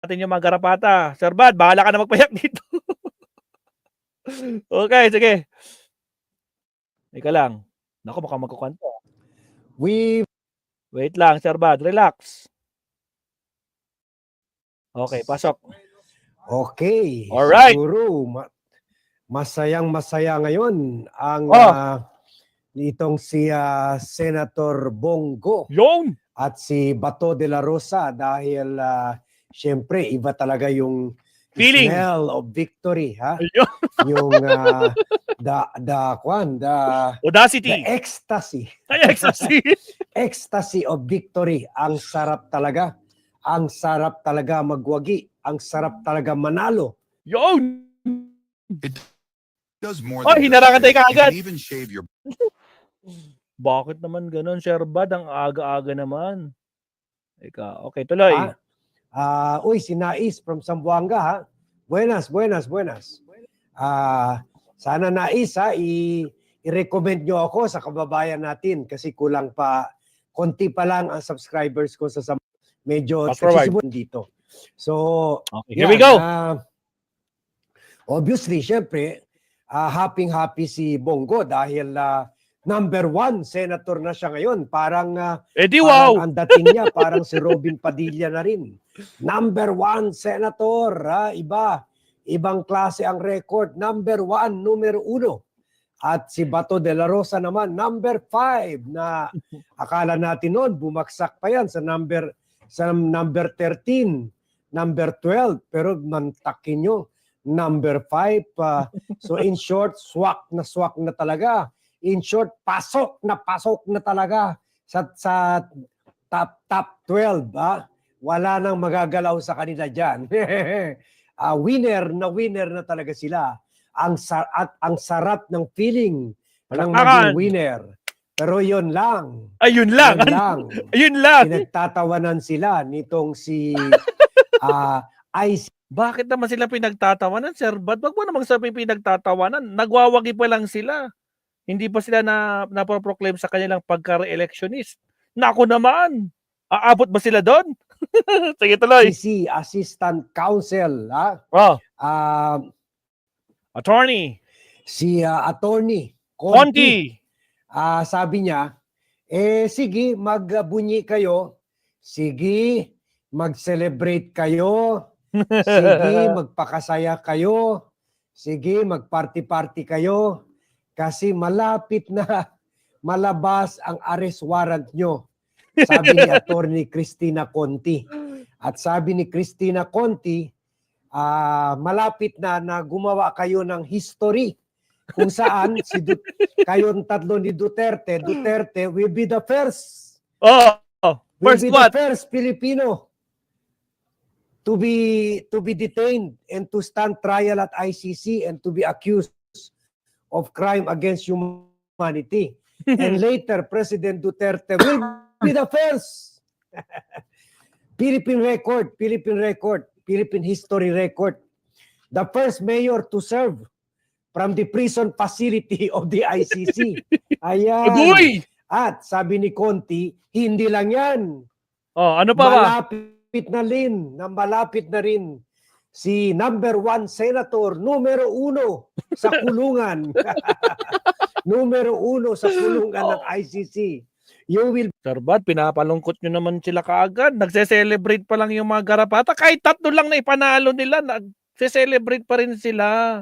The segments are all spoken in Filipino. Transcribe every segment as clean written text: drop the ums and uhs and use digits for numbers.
natin yung mga garapata. Sir Bad, bahala ka na magpayak dito. Okay, sige. Ika lang. Naku, baka magkukwento. Wait lang, Sir Bad. Relax. Okay, pasok. Okay. Alright. Siguro, masayang-masaya ngayon ang itong si Senator Bongo Yung! at si Bato de la Rosa dahil syempre iba talaga yung Feeling. smell of victory, ha? Ayun. Yung the Audacity. ecstasy. Ay, ecstasy. Ecstasy of victory. Ang sarap talaga. Ang sarap talaga magwagi. Ang sarap talaga manalo. Yung! It does more Oh, than hinarangan tayo just shave. You kaagad. can even shave your Bakit naman ganun, Sir Bad? Ang aga-aga naman. Ika, okay, tuloy. Uy, si Nais from Zamboanga, ha? Buenas. Sana Nais, ha? I-recommend nyo ako sa kababayan natin kasi kulang pa, konti pa lang ang subscribers ko sa medyo dito. So, okay, here we go. Obviously, syempre, happy si Bongo dahil number 1 senator na siya ngayon. Parang, wow! ang dating niya, parang si Robin Padilla na rin. Number 1 senator, ibang klase ang record. Number 1, numero 1. At si Bato de la Rosa naman, number 5 na akala natin noon, bumaksak pa yan sa number 13, number 12. Pero mantakin nyo, number 5. So in short, swak na talaga. In short, pasok na talaga sa top 12. Wala nang magagalaw sa kanila dyan. Winner na talaga sila. Ang sarap ng feeling ng maging winner. Pero yun lang. Ayun lang. Pinagtatawanan sila nitong si IC. Bakit naman sila pinagtatawanan, Sir Bad? Wag mo namang sabihin pinagtatawanan. Nagwawagi pa lang sila. Hindi pa sila napoproclaim sa kanilang pagka-re-electionist. Naku naman! Aabot ba sila doon? Sige, tuloy. Si Assistant Counsel. Attorney. Si Attorney Conti. Sabi niya, sige, magbunyi kayo. Sige, mag-celebrate kayo. Sige, magpakasaya kayo. Sige, mag-party-party kayo. Kasi malapit na malabas ang arrest warrant nyo. Sabi ni Attorney Cristina Conti. At sabi ni Cristina Conti, malapit na gumawa kayo ng history kung saan kayong tatlo ni Duterte will be the first. First will be what? The first Filipino to be detained and to stand trial at ICC and to be accused of crime against humanity. And later, President Duterte will be the first. Philippine history record. The first mayor to serve from the prison facility of the ICC. Ayan. Agoy! At sabi ni Conti, hindi lang yan. Ano pa ba? Malapit na rin si number 1 senator, numero 1 sa kulungan. Numero 1 sa kulungan ng ICC. Sir Bad, pinapalungkot nyo naman sila kaagad. Nagse-celebrate pa lang yung mga garapata. Kahit 3 lang na ipanalo nila, nagse-celebrate pa rin sila.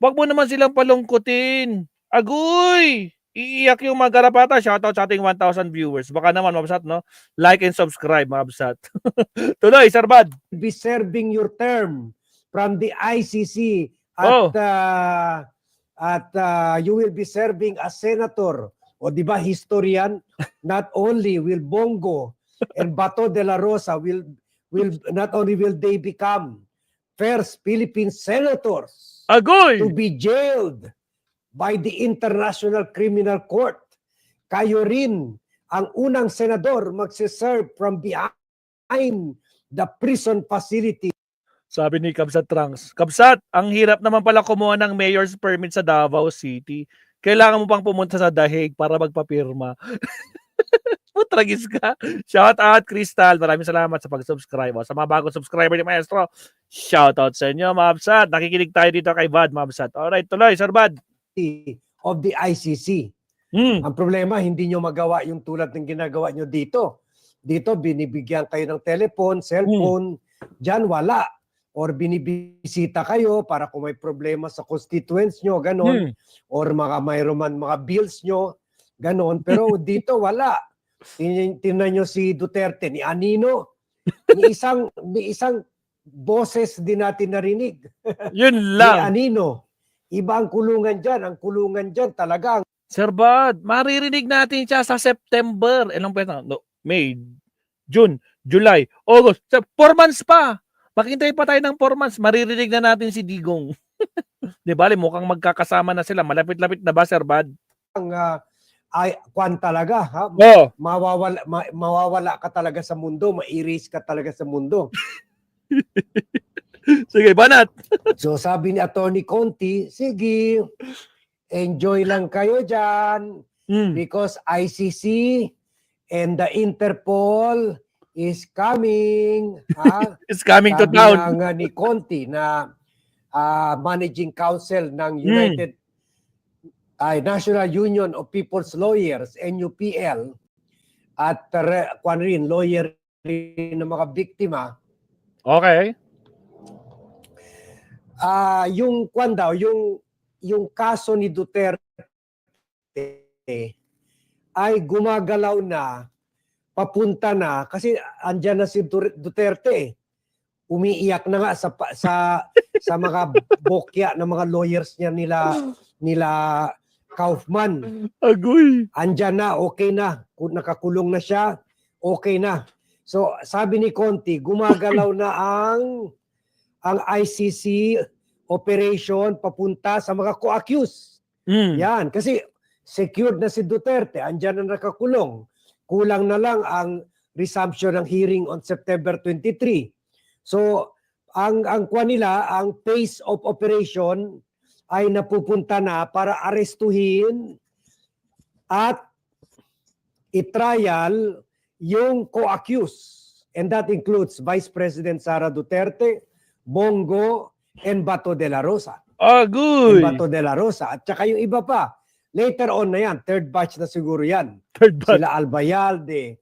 Wag mo naman silang palungkutin. Agoy! Iiyak yung mga garapata. Shoutout sa ating 1,000 viewers. Baka naman, Mabsat, no? Like and subscribe, Mabsat. Tuloy, Sir Bad. Be serving your term from the ICC at you will be serving as senator. O di ba, historian? Not only will Bongo and Bato de la Rosa will not only will they become first Philippine senators Agoy! to be jailed by the International Criminal Court. Kayo rin ang unang senador magsiserve from behind the prison facility. Sabi ni Kabsat Tranks, Kabsat, ang hirap naman pala kumuha ng mayor's permit sa Davao City. Kailangan mo pang pumunta sa Dahig para magpapirma. Putragis ka. Shout out, Crystal. Maraming salamat sa pag-subscribe. O, sa mga bagong subscriber ni Maestro, shout out sa inyo, Mabsat. Nakikinig tayo dito kay Bad, Mabsat. Alright, tuloy, Sir Bad. of the ICC. Ang problema, hindi nyo magawa yung tulad ng ginagawa nyo dito. Dito, binibigyan kayo ng telephone, cellphone. Diyan, wala. Or binibisita kayo para kung may problema sa constituents nyo, ganon. Or mayroon man mga bills nyo, ganon. Pero dito, wala. Tingnan nyo si Duterte, ni Anino, ni isang boses din natin narinig. Yun Ni lang. Anino. Iba ang kulungan dyan. Ang kulungan dyan talagang Sir Bad, maririnig natin siya sa September. Ilang pwede? No, May, June, July, August. 4 months pa. Maghintay pa tayo ng 4 months. Maririnig na natin si Digong. Di ba? Mukhang magkakasama na sila. Malapit-lapit na ba, Sir Bad? kwan talaga. Ha? Oo. Mawawala ka talaga sa mundo. Ma-erase ka talaga sa mundo. Sige, banat. So sabi ni Attorney Conti, sige, enjoy lang kayo dyan because ICC and the Interpol is coming. Ha? It's coming to Sabi town. nga ni Conti na Managing Council ng National Union of People's Lawyers, NUPL, at kwan rin, lawyer rin ng mga biktima. Okay. Yung kwan daw, yung kaso ni Duterte ay gumagalaw na, papunta na, kasi andyan na si Duterte. Umiiyak na nga sa mga bokya ng mga lawyers niya nila Kaufman. Agoy. Andyan na, okay na. Kung nakakulong na siya, okay na. So sabi ni Conti, gumagalaw na ang ICC operation papunta sa mga co-accused. Yan, kasi secured na si Duterte, andyan na nakakulong. Kulang na lang ang resumption ng hearing on September 23. So, ang kuha nila, ang pace of operation ay napupunta na para arestuhin at i-trial yung co-accused. And that includes Vice President Sara Duterte, Bongo, and Bato de la Rosa. Agoy. Bato de la Rosa. At saka yung iba pa. Later on na yan. Third batch na siguro yan. Third batch. Sila Albayalde.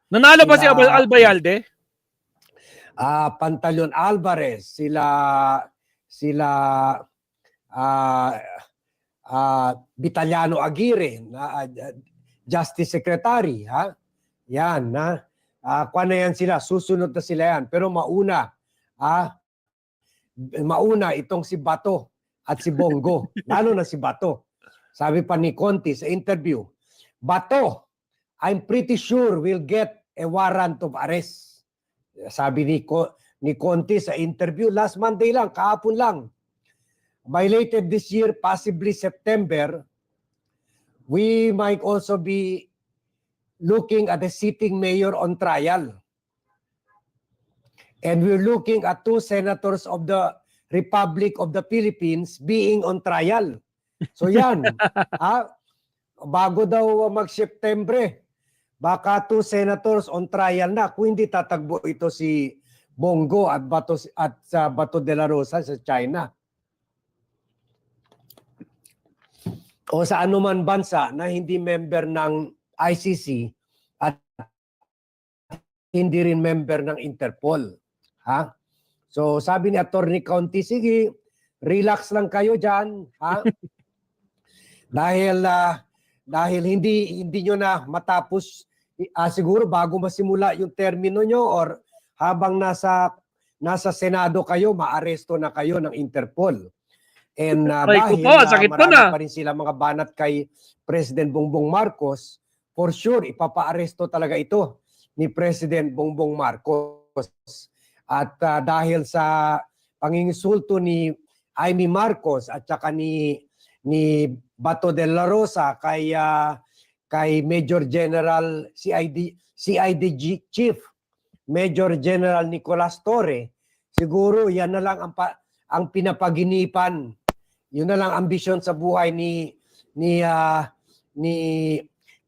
Nanalo ba si Albayalde? Pantaleon Alvarez. Sila Vitaliano Aguirre. Justice Secretary. Ha? Yan. Kuha na yan sila. Susunod na sila yan. Pero mauna itong si Bato at si Bongo. Lalo na si Bato. Sabi pa ni Conti sa interview, Bato, I'm pretty sure will get a warrant of arrest. Sabi ni Conti sa interview last Monday lang, kahapon lang. By later this year, possibly September, we might also be looking at the sitting mayor on trial. And we're looking at 2 senators of the Republic of the Philippines being on trial. So yan, bago daw mag-September, baka 2 senators on trial na. Kung hindi tatagbo ito si Bongo at Bato de la Rosa sa China. O sa anuman bansa na hindi member ng ICC at hindi rin member ng Interpol. Ha? So sabi ni Attorney Conti, sige, relax lang kayo dyan. Ha? dahil hindi nyo na matapos, siguro bago masimula yung termino nyo or habang nasa Senado kayo, maaresto na kayo ng Interpol. And dahil marami pa rin sila mga banat kay President Bongbong Marcos, for sure, ipapa-aresto talaga ito ni President Bongbong Marcos. At dahil sa panginsulto ni Amy Marcos at saka ni Bato de la Rosa kay Major General CIDG Chief Major General Nicolas Torre, siguro yan na lang ang pinapaginipan. Yun na lang ambisyon sa buhay ni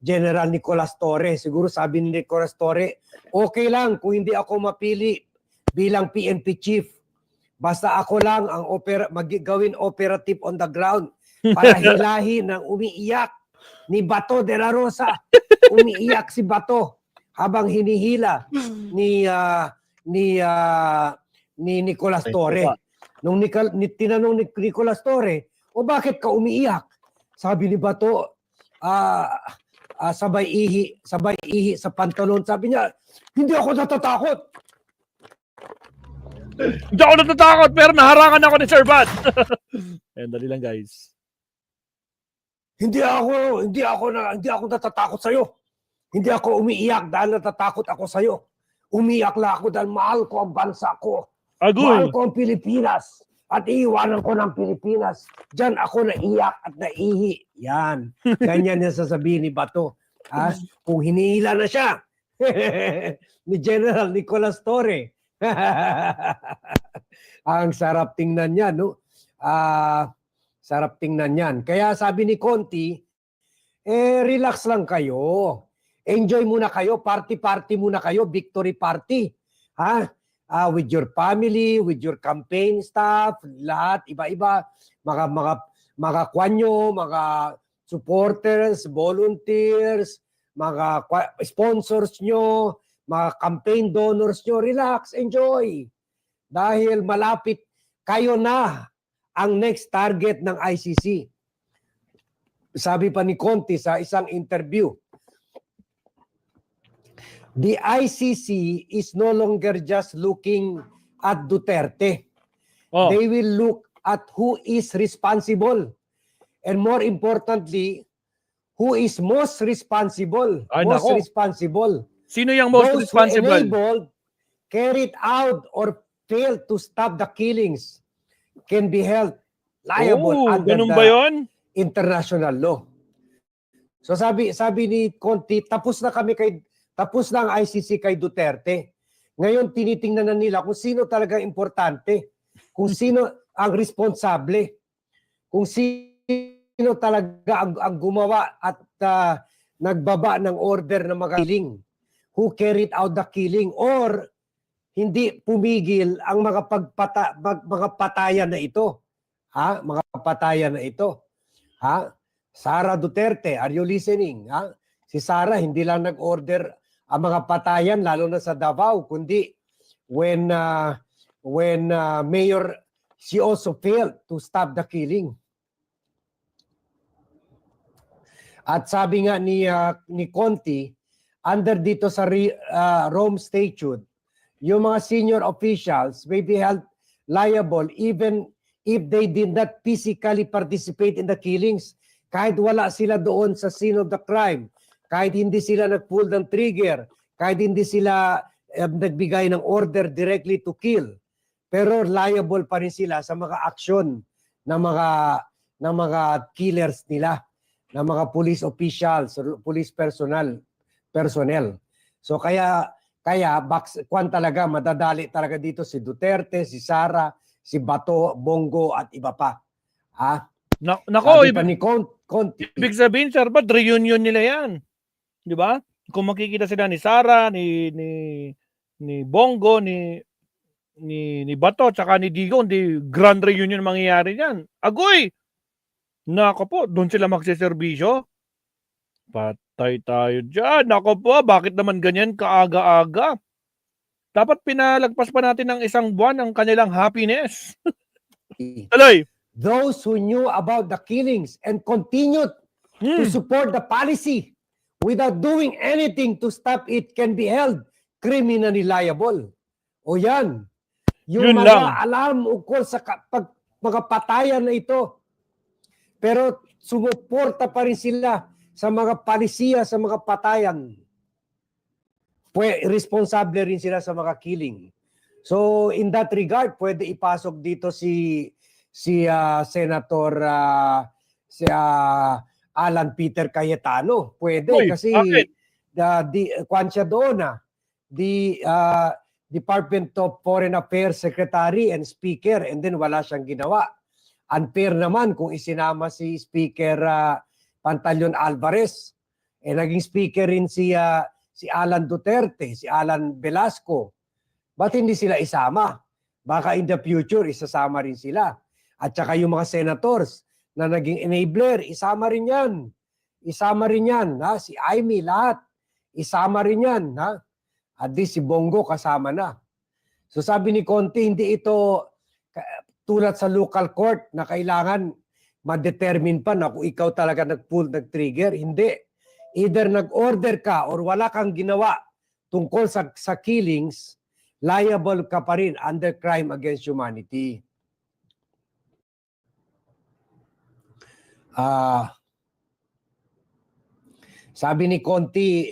General Nicolas Torre. Siguro sabi ni Nicolas Torre, okay lang kung hindi ako mapili bilang PNP chief. Basta ako lang ang gawin operative on the ground para hilahin ng umiiyak ni Bato de la Rosa. Umiiyak si Bato habang hinihila ni Nicolas Torre. Nung tinanong ni Nicolas Torre, o bakit ka umiiyak? Sabi ni Bato, sabay ihi sa pantalon. Sabi niya, hindi ako natatakot. Hindi ako natatakot pero naharangan ako ni Sir Bat. Ayan, dali lang guys. Hindi ako natatakot sa iyo. Hindi ako umiiyak dahil natatakot ako sa iyo. Umiiyak lang ako dahil mahal ko ang bansa ko. Mahal Agoy! ko ang Pilipinas. At iiwanan ko ng Pilipinas. Diyan ako naiyak at naihi. Yan. Ganyan yung sasabihin ni Bato. Kung hinihila na siya ni General Nicolas Torre. Ang sarap tingnan yan, no? Sarap tingnan yan. Kaya sabi ni Conti, relax lang kayo. Enjoy muna kayo, party-party muna kayo, victory party. With your family, with your campaign staff, lahat, iba-iba, mga kwanyo, mga supporters, volunteers, mga sponsors nyo, mga campaign donors nyo, relax, enjoy. Dahil malapit kayo na ang next target ng ICC. Sabi pa ni Conti sa isang interview, the ICC is no longer just looking at Duterte. Oh, They will look at who is responsible. And more importantly, who is most responsible. Ay, Most nako. responsible. Sino yung most Those who responsible? enabled, carried out, or failed to stop the killings can be held liable under ganun the ba yun? international law. So sabi ni Conti, tapos na ang ICC kay Duterte. Ngayon tinitingnan na nila kung sino talaga importante, kung sino ang responsable, kung sino talaga ang gumawa at nagbaba ng order ng mga killing, who carried out the killing, or hindi pumigil ang mga patayan na ito. Mga patayan na ito. Sara Duterte, are you listening? Si Sara hindi lang nag-order ang mga patayan lalo na sa Davao, kundi when Mayor, she also failed to stop the killing. At sabi nga ni Conti, under dito sa Rome Statute, yung mga senior officials may be held liable even if they did not physically participate in the killings. Kahit wala sila doon sa scene of the crime, kahit hindi sila nag-pull ng trigger, kahit hindi sila nagbigay ng order directly to kill, pero liable pa rin sila sa mga aksyon ng mga killers nila, ng mga police officials, police personnel. So kaya talaga madadali talaga dito si Duterte, si Sara, si Bato, Bongo at iba pa. Nako, Sabi pa ni Conti. ibig sabihin, Sir Bat, reunion nila yan. Di ba? Kung makikita sila ni Sara, ni Bongo, ni Bato, tsaka ni Digo, hindi grand reunion mangyayari yan. Agoy! Nako po, doon sila magsiservisyo. Patay tayo dyan. Nako po, bakit naman ganyan kaaga-aga? Dapat pinalagpas pa natin ng 1 buwan ang kanilang happiness. Aloy! Those who knew about the killings and continued to support the policy without doing anything to stop it can be held criminally liable. O yan. Yung Yun mga lang. alam ukol sa mga patayan na ito. Pero sumuporta pa rin sila sa mga palisiya, sa mga patayan. Responsable rin sila sa mga killing. So in that regard, pwede ipasok dito si Senator Alan Peter Cayetano. Pwede. Uy, kasi bakit? siya doon the Department of Foreign Affairs Secretary and Speaker, and then wala siyang ginawa. Unfair naman kung isinama si Speaker Pantaleon Alvarez. naging speaker rin si Alan Duterte, si Alan Velasco. Ba't hindi sila isama? Baka in the future, isasama rin sila. At saka yung mga senators na naging enabler, isama rin yan. Isama rin yan. Ha? Si Amy, lahat. Isama rin yan. Ha? At least si Bongo kasama na. So sabi ni Conti, hindi ito tulad sa local court na kailangan ma-determine pa na kung ikaw talaga nag-pull, nag-trigger. Hindi. Either nag-order ka or wala kang ginawa tungkol sa killings, liable ka pa rin under crime against humanity. Sabi ni Conti,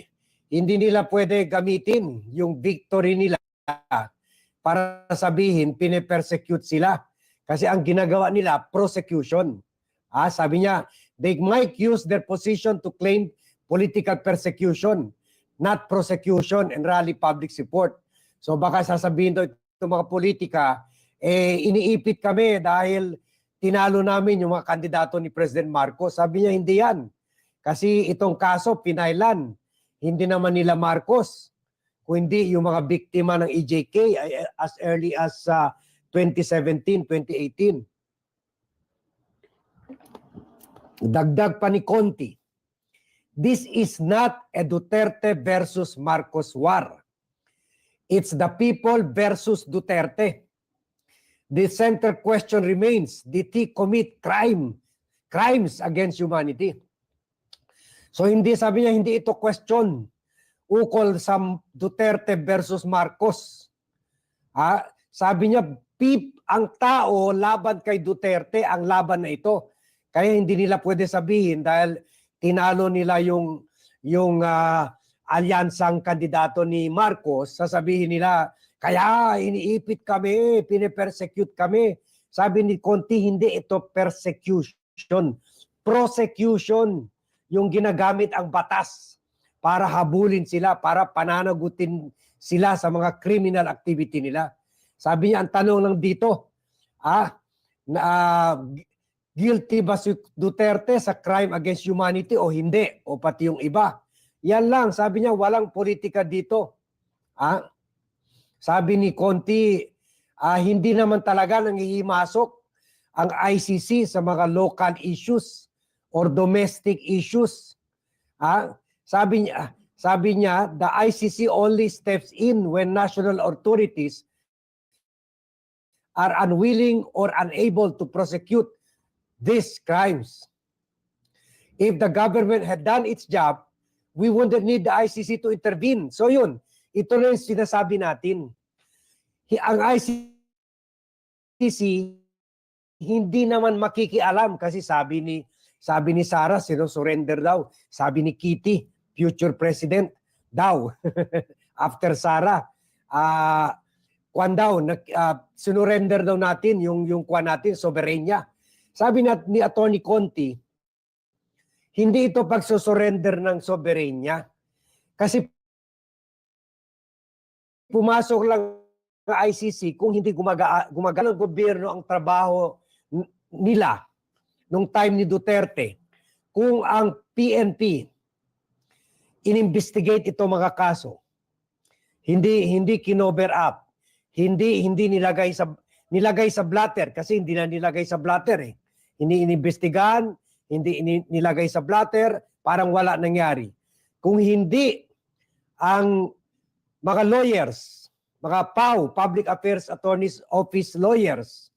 hindi nila pwede gamitin yung victory nila para sabihin pine-persecute sila. Kasi ang ginagawa nila, prosecution. Sabi niya, they might use their position to claim political persecution, not prosecution and rally public support. So baka sasabihin daw itong mga politika, iniipit kami dahil tinalo namin yung mga kandidato ni President Marcos. Sabi niya, hindi yan. Kasi itong kaso, pinailan. Hindi naman nila Marcos, kundi yung mga biktima ng EJK as early as 2017, 2018. Dagdag pa ni Conti, this is not a Duterte versus Marcos war. It's the people versus Duterte. The central question remains, did he commit crimes against humanity? So hindi, sabi niya, hindi ito question ukol sa Duterte versus Marcos. Sabi niya, ang tao laban kay Duterte ang laban na ito. Kaya hindi nila pwede sabihin dahil tinalo nila yung alyansang kandidato ni Marcos, sasabihin nila, kaya iniipit kami, pine-persecute kami. Sabi ni Conti, hindi ito persecution. Prosecution, yung ginagamit ang batas para habulin sila, para pananagutin sila sa mga criminal activity nila. Sabi niya, ang tanong lang dito, guilty ba si Duterte sa crime against humanity o hindi? O pati yung iba? Yan lang, sabi niya, walang politika dito. Sabi ni Conti, hindi naman talaga nangihimasok ang ICC sa mga local issues or domestic issues. Sabi niya, the ICC only steps in when national authorities are unwilling or unable to prosecute these crimes. If the government had done its job, we wouldn't need the ICC to intervene. So yun, ito na yung sinasabi natin. Ang ICC hindi naman makikialam kasi sabi ni Sara, sino-surrender daw. Sabi ni Kitty, future president daw. After Sara, sinurrender daw natin yung natin, soberenya. Sabi ni Attorney Conti, hindi ito pagsusurrender ng soberenya. Kasi pumasok lang ng ICC kung hindi gumagana ng gobyerno ang trabaho nila nung time ni Duterte. Kung ang PNP inimbestigate ito mga kaso, hindi kinover up, hindi nilagay sa blatter kasi hindi na nilagay sa blatter eh. Hindi inimbestigahan, hindi nilagay sa blatter, parang wala nangyari. Kung hindi ang mga lawyers, mga PAO, Public Affairs Attorney's Office lawyers,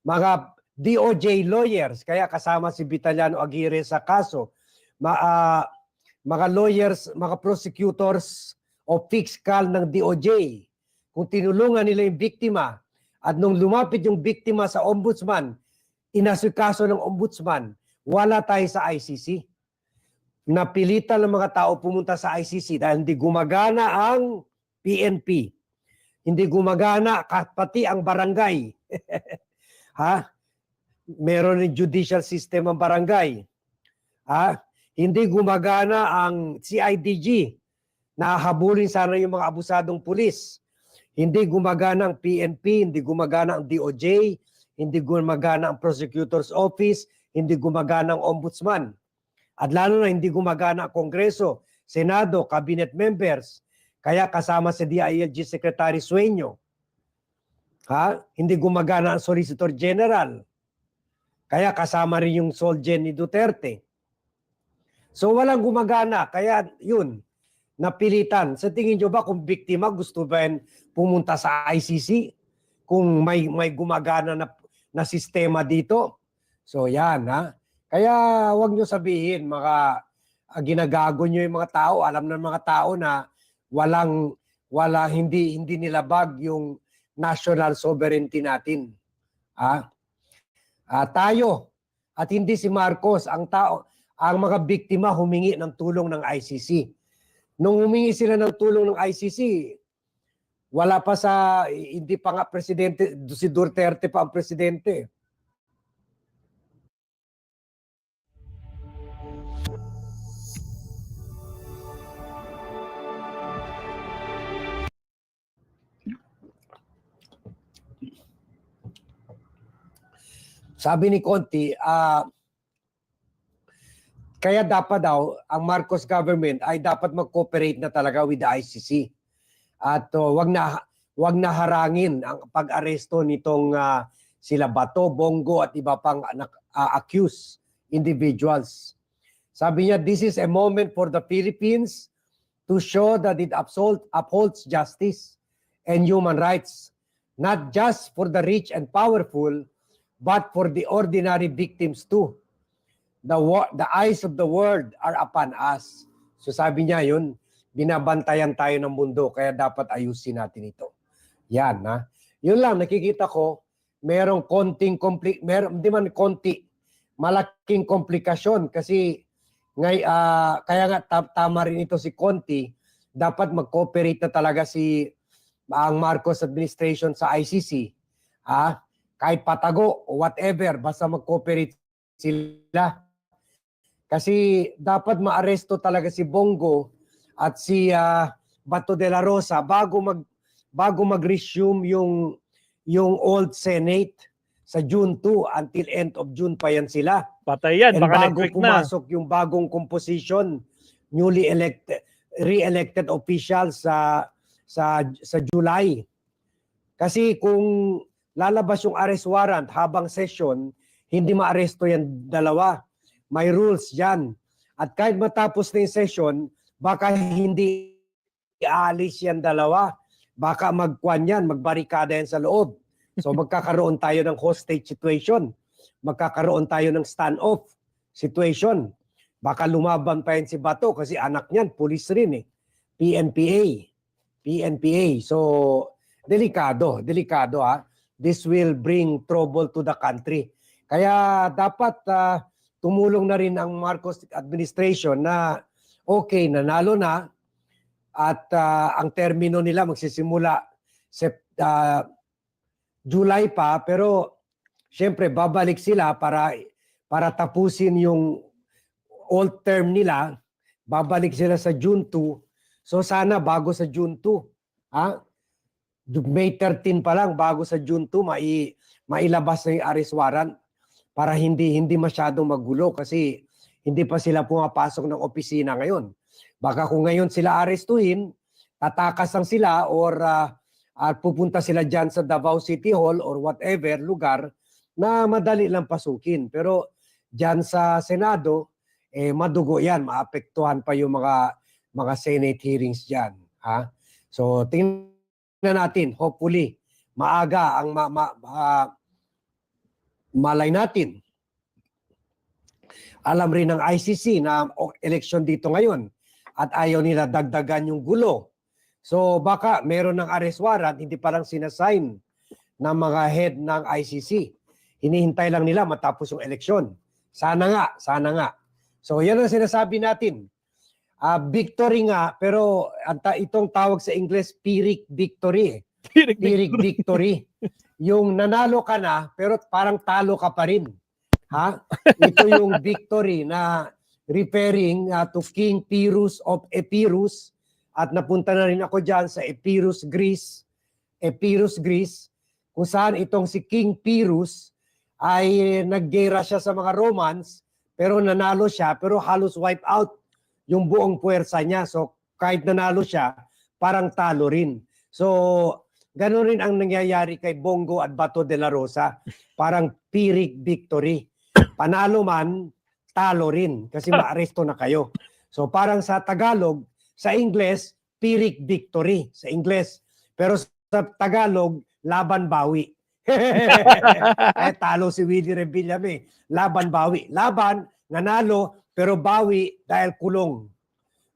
mga DOJ lawyers, kaya kasama si Vitaliano Aguirre sa kaso, mga lawyers, mga prosecutors o fiscal ng DOJ, kung tinulungan nila yung biktima at nung lumapit yung biktima sa ombudsman, inasikaso ng ombudsman, wala tayo sa ICC. Napilitan ng mga tao pumunta sa ICC dahil hindi gumagana ang PNP. Hindi gumagana pati ang barangay. Meron ng judicial system ang barangay. Hindi gumagana ang CIDG. Nahahabulin sana yung mga abusadong pulis. Hindi gumagana ang PNP, hindi gumagana ang DOJ, hindi gumagana ang prosecutor's office, hindi gumagana ang ombudsman. At lalo na hindi gumagana ang Kongreso, Senado, Cabinet members, kaya kasama si DILG Secretary Sueño. Hindi gumagana ang Solicitor General, kaya kasama rin yung Solgen ni Duterte. So walang gumagana, kaya yun, napilitan. Sa tingin nyo ba kung biktima, gusto ba yan pumunta sa ICC? Kung may gumagana na sistema dito? So yan, Kaya wag nyo sabihin, ginagago nyo yung mga tao. Alam ng mga tao na hindi nilabag yung national sovereignty natin. Tayo at hindi si Marcos ang mga biktima humingi ng tulong ng ICC. Nung humingi sila ng tulong ng ICC, hindi pa nga presidente, si Duterte pa ang presidente. Sabi ni Conti, kaya dapat daw ang Marcos government ay dapat mag-cooperate na talaga with the ICC. At wag na harangin ang pag-aresto nitong sila Bato, Bongo at iba pang accused individuals. Sabi niya, this is a moment for the Philippines to show that it upholds justice and human rights, not just for the rich and powerful, but for the ordinary victims too. The eyes of the world are upon us. So sabi niya yun, binabantayan tayo ng mundo, kaya dapat ayusin natin ito. Yan, Yun lang, nakikita ko, merong malaking komplikasyon kasi kaya nga tama rin ito si Conti, dapat mag-cooperate na talaga ang Marcos administration sa ICC. Kahit patago o whatever, basta mag-cooperate sila. Kasi dapat maaresto talaga si Bongo at si Bato de la Rosa bago mag-resume yung old Senate sa June 2 until end of June pa yan sila. Patay yan, And baka bago next week na. pumasok yung bagong composition, re-elected officials sa July. Kasi kung lalabas yung arrest warrant habang session, hindi maaresto yan dalawa. May rules yan. At kahit matapos na yung session, baka hindi aalis yan dalawa. Baka magbarikada yan sa loob. So magkakaroon tayo ng hostage situation. Magkakaroon tayo ng standoff situation. Baka lumaban pa yan si Bato kasi anak niyan, pulis rin eh. PNPA. So, delikado This will bring trouble to the country. Kaya dapat tumulong na rin ang Marcos administration na okay, nanalo na at ang termino nila magsisimula July pa, pero syempre babalik sila para tapusin yung old term nila. Babalik sila sa June 2. So sana bago sa June 2, May 13 pa lang, bago sa June 2, mailabas na yung arrest warrant para hindi masyadong magulo kasi hindi pa sila pumapasok ng opisina ngayon. Baka kung ngayon sila arestuhin, tatakas lang sila or pupunta sila dyan sa Davao City Hall or whatever lugar na madali lang pasukin. Pero dyan sa Senado, madugo yan, maapektuhan pa yung mga Senate hearings dyan. So tingnan natin, hopefully, maaga ang malay natin. Alam rin ng ICC na election dito ngayon at ayaw nila dagdagan yung gulo. So baka meron ng arrest warrant, hindi pa lang sinasign ng mga head ng ICC. Hinihintay lang nila matapos yung eleksyon. Sana nga. So yan ang sinasabi natin. Victory nga, pero itong tawag sa English, Pyrrhic victory. Pyrrhic victory. Yung nanalo ka na, pero parang talo ka pa rin. Ito yung victory na referring to King Pyrrhus of Epirus. At napunta na rin ako dyan sa Epirus, Greece, kung saan itong si King Pyrrhus ay naggera siya sa mga Romans pero nanalo siya, pero halos wipe out yung buong puwersa niya. So kahit nanalo siya, parang talo rin. So gano'n rin ang nangyayari kay Bongo at Bato de la Rosa. Parang Pyrrhic victory. Panalo man, talo rin kasi maaresto na kayo. So parang sa Tagalog, sa Ingles, Pyrrhic victory sa Ingles. Pero sa Tagalog, laban bawi. Talo si Willie Revillame. Laban bawi. Laban, nanalo, pero bawi dahil kulong.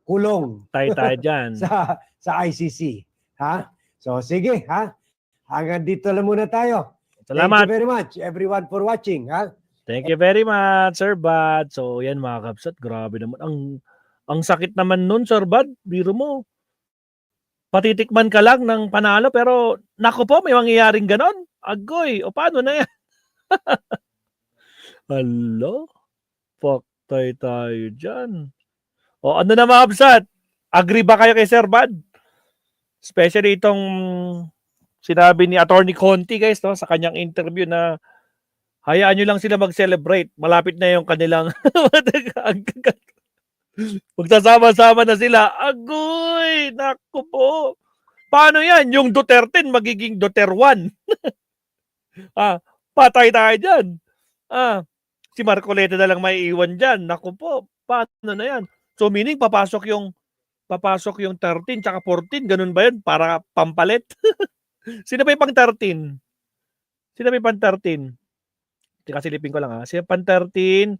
Kulong Tayo dyan. sa ICC. Ha? So sige, ha? Hanggang dito lang muna tayo. Thank Salamat. you very much everyone for watching, ha? Thank you very much, Sir Bad. So, yan mga kabsat. Grabe naman. Ang sakit naman nun, Sir Bad. Biro mo. Patitikman ka lang ng panalo, pero naku po, may mangyayaring ganon. Agoy. O paano na yan? Hello? Paktay tayo dyan. O ano na mga kabsat? Agree ba kayo kay Sir Bad? Especially itong sinabi ni Attorney Conti, guys, no, sa kanyang interview na hayaan nyo lang sila mag-celebrate. Malapit na yung kanilang magsasama-sama na sila. Agoy! Naku po! Paano yan? Yung Duterte magiging Duterwan. Patay tayo dyan. Si Marcoleta na lang may iwan dyan. Naku po, paano na yan? So meaning papasok yung 13 tsaka 14. Ganun ba yun? Para pampalit? Sino ba yung pang 13? Sino ba yung pang 13? Teka, silipin ko lang ha. Sino pang 13?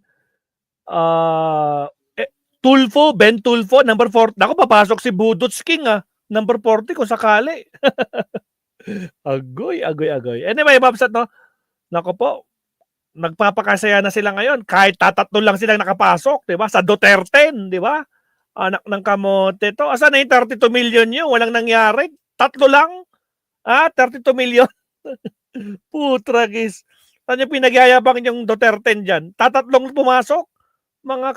Tulfo, Ben Tulfo, number 4. Naku, papasok si Budots King number 40 kung sakali. Agoy. Anyway, Babsat, no? Naku po, nagpapakasaya na sila ngayon. Kahit tatatlo lang silang nakapasok, di ba? Sa Duterte, di ba? Anak ng kamote to. Asan na yung 32 million nyo? Walang nangyari. Tatlo lang. 32 million. Putragis. Saan yung pinagyayabang yung Duterte dyan? Tatatlong pumasok? Mga